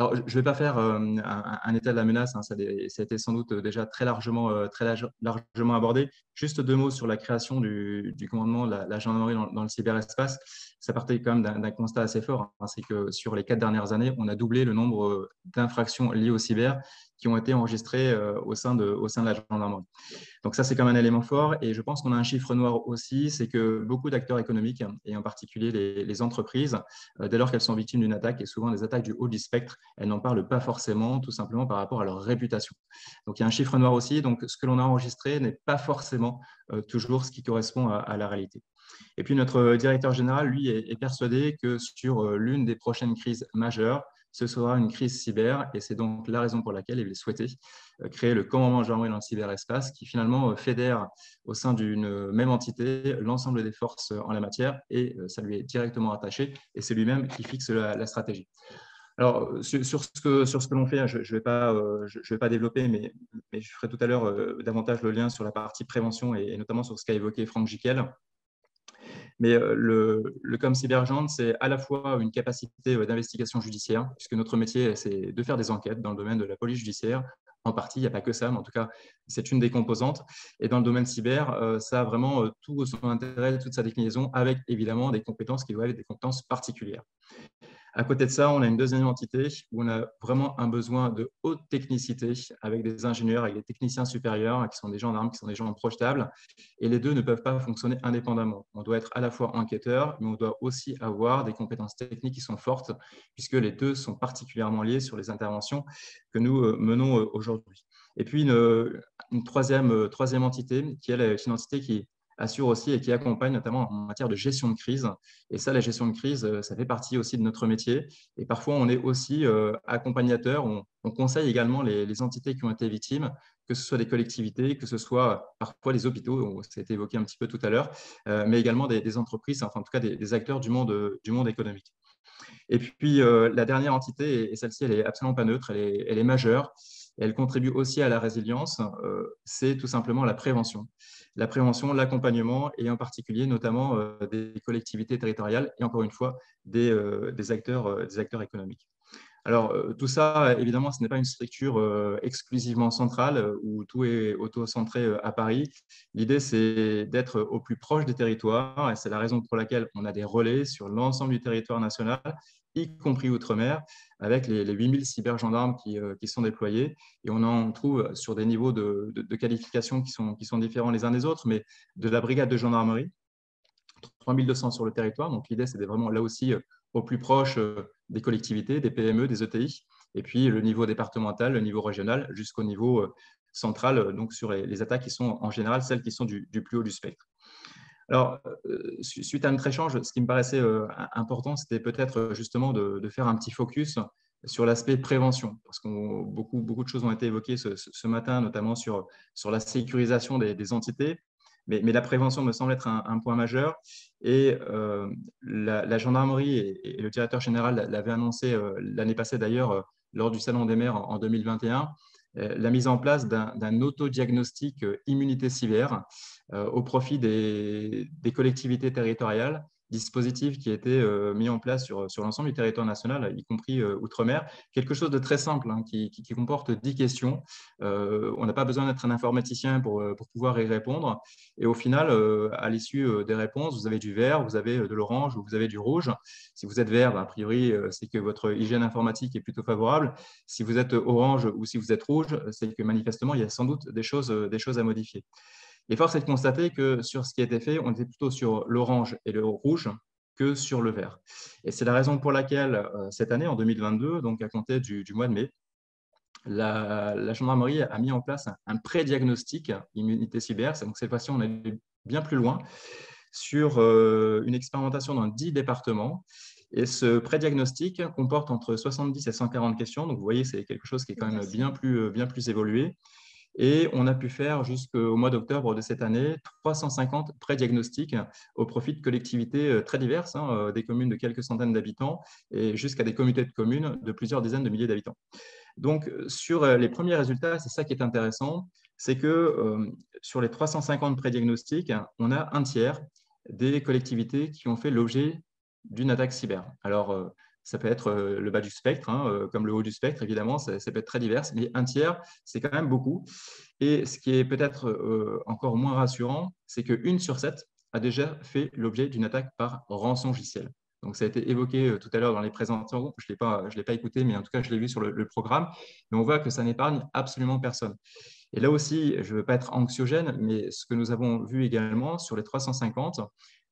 Alors, je ne vais pas faire un état de la menace, hein, ça a été sans doute déjà largement abordé. Juste deux mots sur la création du commandement de la gendarmerie dans le cyberespace. Ça partait quand même d'un constat assez fort, hein, c'est que sur les 4 dernières années, on a doublé le nombre d'infractions liées au cyber qui ont été enregistrées au sein de la gendarmerie. Donc ça, c'est comme un élément fort. Et je pense qu'on a un chiffre noir aussi, c'est que beaucoup d'acteurs économiques, et en particulier les entreprises, dès lors qu'elles sont victimes d'une attaque, et souvent des attaques du haut du spectre, elles n'en parlent pas forcément, tout simplement par rapport à leur réputation. Donc il y a un chiffre noir aussi. Donc ce que l'on a enregistré n'est pas forcément toujours ce qui correspond à la réalité. Et puis notre directeur général, lui, est persuadé que sur l'une des prochaines crises majeures, ce sera une crise cyber, et c'est donc la raison pour laquelle il souhaitait créer le commandement gendarmerie dans le cyberespace, qui finalement fédère au sein d'une même entité l'ensemble des forces en la matière, et ça lui est directement attaché, et c'est lui-même qui fixe la stratégie. Alors, sur ce que l'on fait, je ne vais pas développer, mais je ferai tout à l'heure davantage le lien sur la partie prévention et notamment sur ce qu'a évoqué Franck Jiquel. Mais le COM Cybergent, c'est à la fois une capacité d'investigation judiciaire, puisque notre métier, c'est de faire des enquêtes dans le domaine de la police judiciaire. En partie, il n'y a pas que ça, mais en tout cas, c'est une des composantes. Et dans le domaine cyber, ça a vraiment tout son intérêt, toute sa déclinaison, avec évidemment des compétences qui doivent être des compétences particulières. À côté de ça, on a une deuxième entité où on a vraiment un besoin de haute technicité avec des ingénieurs, avec des techniciens supérieurs qui sont des gendarmes, qui sont des gens projetables. Et les deux ne peuvent pas fonctionner indépendamment. On doit être à la fois enquêteur, mais on doit aussi avoir des compétences techniques qui sont fortes, puisque les deux sont particulièrement liés sur les interventions que nous menons aujourd'hui. Et puis une troisième entité, qui est une entité qui assure aussi et qui accompagne notamment en matière de gestion de crise. Et ça, la gestion de crise, ça fait partie aussi de notre métier. Et parfois, on est aussi accompagnateur. On conseille également les entités qui ont été victimes, que ce soit des collectivités, que ce soit parfois les hôpitaux, ça a été évoqué un petit peu tout à l'heure, mais également des entreprises, enfin en tout cas des acteurs du monde économique. Et puis, la dernière entité, et celle-ci, elle est absolument pas neutre, elle est majeure. Elle contribue aussi à la résilience, c'est tout simplement la prévention. La prévention, l'accompagnement et en particulier notamment des collectivités territoriales et encore une fois des acteurs économiques. Alors, tout ça, évidemment, ce n'est pas une structure exclusivement centrale où tout est auto-centré à Paris. L'idée, c'est d'être au plus proche des territoires et c'est la raison pour laquelle on a des relais sur l'ensemble du territoire national, y compris outre-mer, avec les 8000 cybergendarmes qui sont déployés. Et on en trouve sur des niveaux de qualification qui sont différents les uns des autres, mais de la brigade de gendarmerie, 3200 sur le territoire. Donc, l'idée, c'est vraiment là aussi au plus proche des collectivités, des PME, des ETI, et puis le niveau départemental, le niveau régional, jusqu'au niveau central, donc sur les attaques qui sont en général celles qui sont du plus haut du spectre. Alors, suite à notre échange, ce qui me paraissait important, c'était peut-être justement de faire un petit focus sur l'aspect prévention, parce que beaucoup de choses ont été évoquées ce matin, notamment sur la sécurisation des entités, mais la prévention me semble être un point majeur. Et la gendarmerie et le directeur général l'avaient annoncé l'année passée d'ailleurs lors du Salon des maires en 2021, la mise en place d'un autodiagnostic immunité cyber au profit des collectivités territoriales, dispositif qui a été mis en place sur l'ensemble du territoire national, y compris outre-mer. Quelque chose de très simple hein, qui comporte 10 questions. On n'a pas besoin d'être un informaticien pour pouvoir y répondre. Et au final, à l'issue des réponses, vous avez du vert, vous avez de l'orange ou vous avez du rouge. Si vous êtes vert, a priori, c'est que votre hygiène informatique est plutôt favorable. Si vous êtes orange ou si vous êtes rouge, c'est que manifestement, il y a sans doute des choses à modifier. Et force est de constater que sur ce qui a été fait, on était plutôt sur l'orange et le rouge que sur le vert. Et c'est la raison pour laquelle, cette année, en 2022, donc à compter du mois de mai, la gendarmerie a mis en place un pré-diagnostic immunité cyber. Donc cette fois-ci, on est bien plus loin sur une expérimentation dans 10 départements. Et ce pré-diagnostic comporte entre 70 et 140 questions. Donc vous voyez, c'est quelque chose qui est quand même bien plus évolué. Et on a pu faire jusqu'au mois d'octobre de cette année 350 pré-diagnostics au profit de collectivités très diverses, hein, des communes de quelques centaines d'habitants et jusqu'à des communautés de communes de plusieurs dizaines de milliers d'habitants. Donc, sur les premiers résultats, c'est ça qui est intéressant, c'est que sur les 350 pré-diagnostics, on a un tiers des collectivités qui ont fait l'objet d'une attaque cyber. Alors, ça peut être le bas du spectre, hein, comme le haut du spectre, évidemment, ça peut être très divers, mais un tiers, c'est quand même beaucoup. Et ce qui est peut-être encore moins rassurant, c'est qu'une sur 7 a déjà fait l'objet d'une attaque par rançongiciel. Donc, ça a été évoqué tout à l'heure dans les présentations. Je ne l'ai pas écouté, mais en tout cas, je l'ai vu sur le programme. Mais on voit que ça n'épargne absolument personne. Et là aussi, je ne veux pas être anxiogène, mais ce que nous avons vu également sur les 350,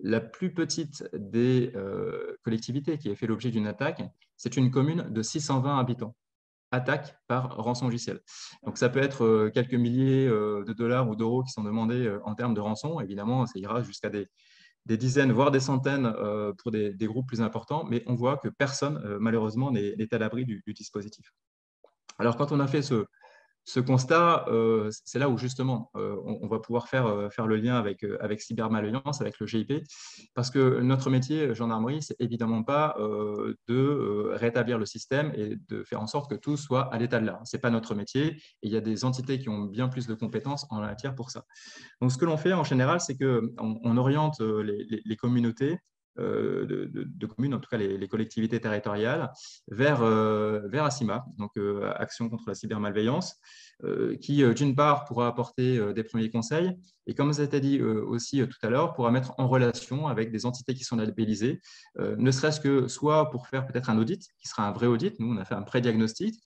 la plus petite des collectivités qui a fait l'objet d'une attaque, c'est une commune de 620 habitants. Attaque par rançongiciel. Donc, ça peut être quelques milliers de dollars ou d'euros qui sont demandés en termes de rançon. Évidemment, ça ira jusqu'à des dizaines, voire des centaines pour des groupes plus importants, mais on voit que personne, malheureusement, n'est à l'abri du dispositif. Alors, quand on a fait ce constat, c'est là où justement on va pouvoir faire le lien avec cybermalveillance, avec le GIP, parce que notre métier, gendarmerie, c'est évidemment pas de rétablir le système et de faire en sorte que tout soit à l'état de l'art. Ce n'est pas notre métier et il y a des entités qui ont bien plus de compétences en la matière pour ça. Donc, ce que l'on fait en général, c'est qu'on oriente les communautés de communes, en tout cas les collectivités territoriales, vers ACIMA, donc Action contre la cybermalveillance, qui, d'une part, pourra apporter des premiers conseils et, comme ça a été dit aussi tout à l'heure, pourra mettre en relation avec des entités qui sont labellisées, ne serait-ce que soit pour faire peut-être un audit, qui sera un vrai audit. Nous, on a fait un pré-diagnostic,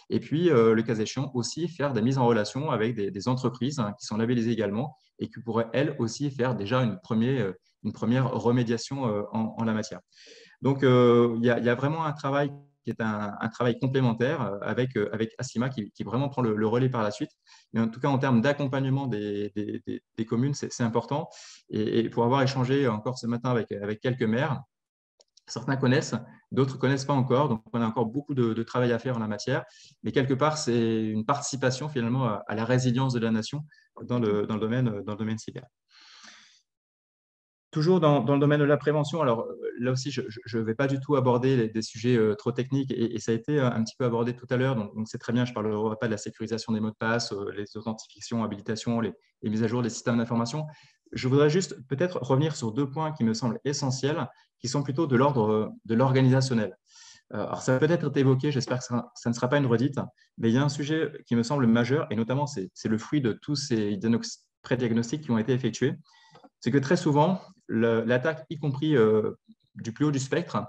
et puis, le cas échéant, aussi faire des mises en relation avec des entreprises qui sont labellisées également et qui pourraient, elles aussi, faire déjà une première remédiation en la matière. Donc, il y a vraiment un travail qui est un travail complémentaire avec ACIMA qui vraiment prend le relais par la suite. Mais en tout cas, en termes d'accompagnement des communes, c'est important. Et pour avoir échangé encore ce matin avec quelques maires, certains connaissent, d'autres ne connaissent pas encore. Donc, on a encore beaucoup de travail à faire en la matière. Mais quelque part, c'est une participation finalement à la résilience de la nation dans le domaine cyber. Toujours dans le domaine de la prévention, alors là aussi, je ne vais pas du tout aborder des sujets trop techniques et ça a été un petit peu abordé tout à l'heure, donc c'est très bien, je ne parlerai pas de la sécurisation des mots de passe, les authentifications, habilitations, les mises à jour des systèmes d'information. Je voudrais juste peut-être revenir sur 2 points qui me semblent essentiels, qui sont plutôt de l'ordre de l'organisationnel. Alors, ça peut être évoqué, j'espère que ça ne sera pas une redite, mais il y a un sujet qui me semble majeur, et notamment c'est le fruit de tous ces pré-diagnostics qui ont été effectués. C'est que très souvent, l'attaque, y compris du plus haut du spectre,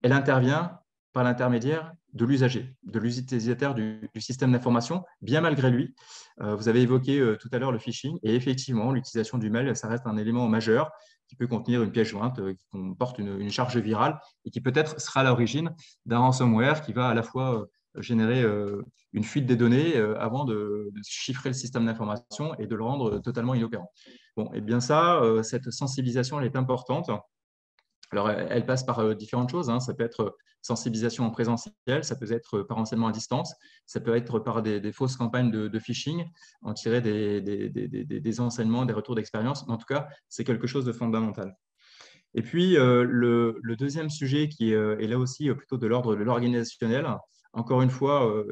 elle intervient par l'intermédiaire de l'usager, de l'utilisateur du système d'information, bien malgré lui. Vous avez évoqué tout à l'heure le phishing, et effectivement, l'utilisation du mail, ça reste un élément majeur qui peut contenir une pièce jointe, qui comporte une charge virale et qui peut-être sera à l'origine d'un ransomware qui va à la fois générer une fuite des données avant de chiffrer le système d'information et de le rendre totalement inopérant. Bon, et bien ça, cette sensibilisation, elle est importante. Alors, elle passe par différentes choses. Ça peut être sensibilisation en présentiel, ça peut être par enseignement à distance, ça peut être par des fausses campagnes de phishing, en tirer des enseignements, des retours d'expérience. En tout cas, c'est quelque chose de fondamental. Et puis, le deuxième sujet qui est là aussi plutôt de l'ordre de l'organisationnel, encore une fois,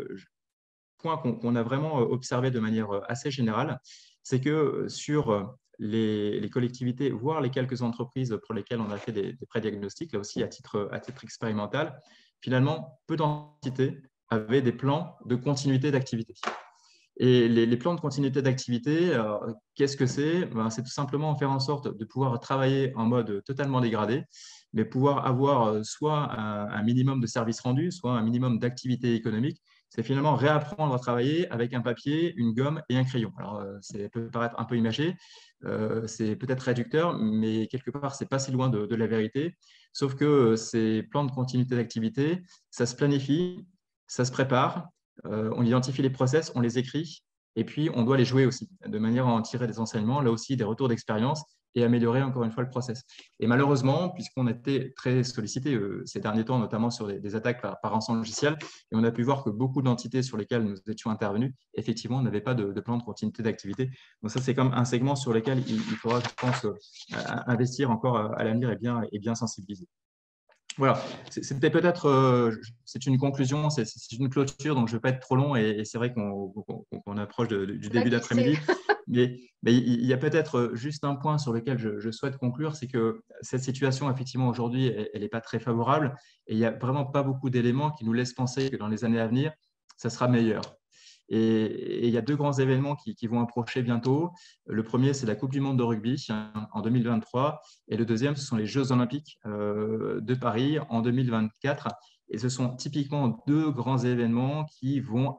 point qu'on a vraiment observé de manière assez générale, c'est que sur les collectivités, voire les quelques entreprises pour lesquelles on a fait des pré-diagnostics, là aussi à titre expérimental, finalement, peu d'entités avaient des plans de continuité d'activité. Et les plans de continuité d'activité, qu'est-ce que c'est? C'est tout simplement faire en sorte de pouvoir travailler en mode totalement dégradé, mais pouvoir avoir soit un minimum de services rendus, soit un minimum d'activité économique. C'est finalement réapprendre à travailler avec un papier, une gomme et un crayon. Alors, ça peut paraître un peu imagé, c'est peut-être réducteur, mais quelque part, ce n'est pas si loin de la vérité. Sauf que ces plans de continuité d'activité, ça se planifie, ça se prépare, on identifie les process, on les écrit, et puis on doit les jouer aussi, de manière à en tirer des enseignements, là aussi des retours d'expérience, et améliorer encore une fois le process. Et malheureusement, puisqu'on a été très sollicité ces derniers temps, notamment sur des attaques par rançongiciel, et on a pu voir que beaucoup d'entités sur lesquelles nous étions intervenus, effectivement, n'avaient pas de plan de continuité d'activité. Donc ça, c'est comme un segment sur lequel il faudra, je pense, investir encore à l'avenir et bien sensibiliser. Voilà, c'était peut-être, c'est une conclusion, c'est une clôture, donc je ne vais pas être trop long, et c'est vrai qu'on approche du début d'après-midi. Mais il y a peut-être juste un point sur lequel je souhaite conclure, c'est que cette situation, effectivement, aujourd'hui, elle n'est pas très favorable et il n'y a vraiment pas beaucoup d'éléments qui nous laissent penser que dans les années à venir, ça sera meilleur. Et il y a deux grands événements qui vont approcher bientôt. Le premier, c'est la Coupe du monde de rugby en 2023 et le deuxième, ce sont les Jeux olympiques de Paris en 2024. Et ce sont typiquement deux grands événements qui vont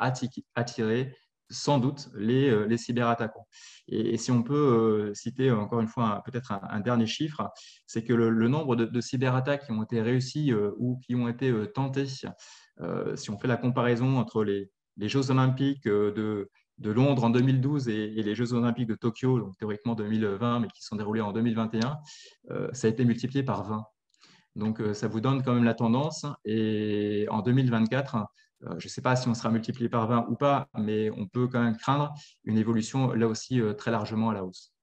attirer sans doute les cyberattaquants. Et si on peut citer encore une fois peut-être un dernier chiffre, c'est que le nombre de cyberattaques qui ont été réussies ou qui ont été tentées, si on fait la comparaison entre les Jeux olympiques de Londres en 2012 et les Jeux olympiques de Tokyo, donc théoriquement 2020, mais qui sont déroulés en 2021, ça a été multiplié par 20. Donc, ça vous donne quand même la tendance. Et en 2024, je ne sais pas si on sera multiplié par 20 ou pas, mais on peut quand même craindre une évolution là aussi très largement à la hausse.